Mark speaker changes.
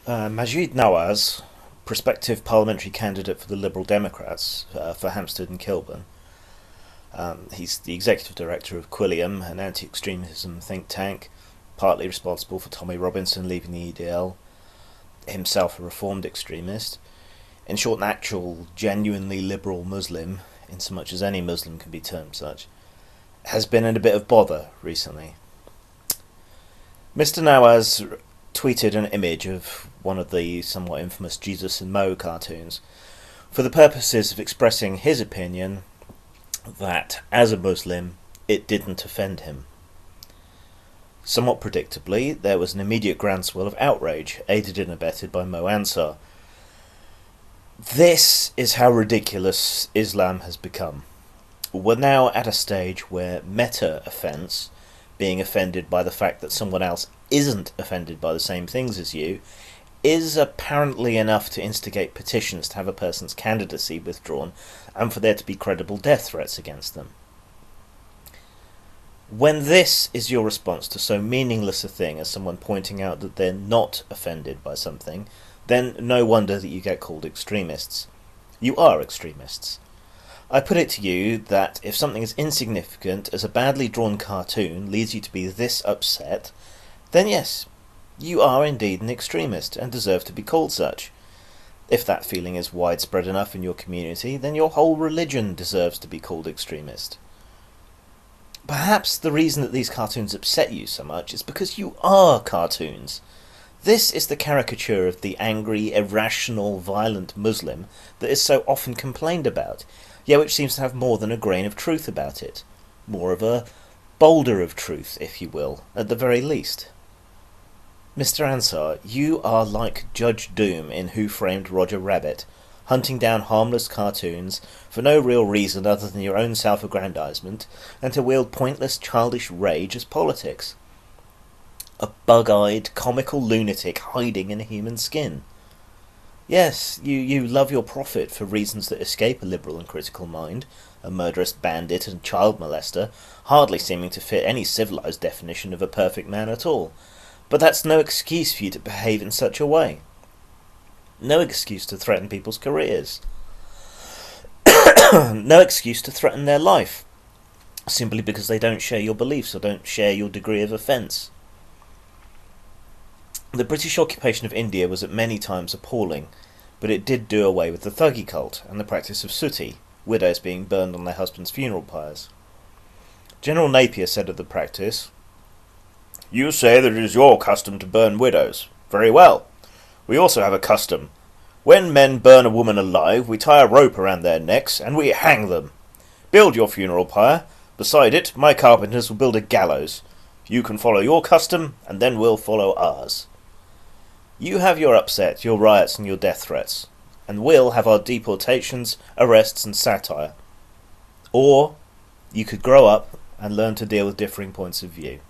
Speaker 1: Maajid Naawaz, prospective parliamentary candidate for the Liberal Democrats for Hampstead and Kilburn. He's the executive director of Quilliam, an anti-extremism think tank, partly responsible for Tommy Robinson leaving the EDL, himself a reformed extremist. In short, an actual, genuinely liberal Muslim, in so much as any Muslim can be termed such, has been in a bit of bother recently. Mr. Nawaz tweeted an image of one of the somewhat infamous Jesus and Mo cartoons for the purposes of expressing his opinion that, as a Muslim, it didn't offend him. Somewhat predictably, there was an immediate groundswell of outrage, aided and abetted by Mo Ansar. This is how ridiculous Islam has become. We're now at a stage where meta-offence, being offended by the fact that someone else isn't offended by the same things as you, is apparently enough to instigate petitions to have a person's candidacy withdrawn and for there to be credible death threats against them. When this is your response to so meaningless a thing as someone pointing out that they're not offended by something, then no wonder that you get called extremists. You are extremists. I put it to you that if something as insignificant as a badly drawn cartoon leads you to be this upset, then yes, you are indeed an extremist and deserve to be called such. If that feeling is widespread enough in your community, then your whole religion deserves to be called extremist. Perhaps the reason that these cartoons upset you so much is because you are cartoons. This is the caricature of the angry, irrational, violent Muslim that is so often complained about, yet which seems to have more than a grain of truth about it. More of a boulder of truth, if you will, at the very least. Mr. Ansar, you are like Judge Doom in Who Framed Roger Rabbit, hunting down harmless cartoons for no real reason other than your own self-aggrandizement, and to wield pointless childish rage as politics. A bug-eyed, comical lunatic hiding in a human skin. Yes, you love your prophet for reasons that escape a liberal and critical mind, a murderous bandit and child molester, hardly seeming to fit any civilized definition of a perfect man at all. But that's no excuse for you to behave in such a way. No excuse to threaten people's careers. No excuse to threaten their life, simply because they don't share your beliefs or don't share your degree of offence. The British occupation of India was at many times appalling, but it did do away with the Thuggee cult and the practice of sutti, widows being burned on their husbands' funeral pyres. General Napier said of the practice, "You say that it is your custom to burn widows. Very well. We also have a custom. When men burn a woman alive, we tie a rope around their necks and we hang them. Build your funeral pyre. Beside it, my carpenters will build a gallows. You can follow your custom, and then we'll follow ours. You have your upset, your riots and your death threats, and we'll have our deportations, arrests and satire. Or you could grow up and learn to deal with differing points of view."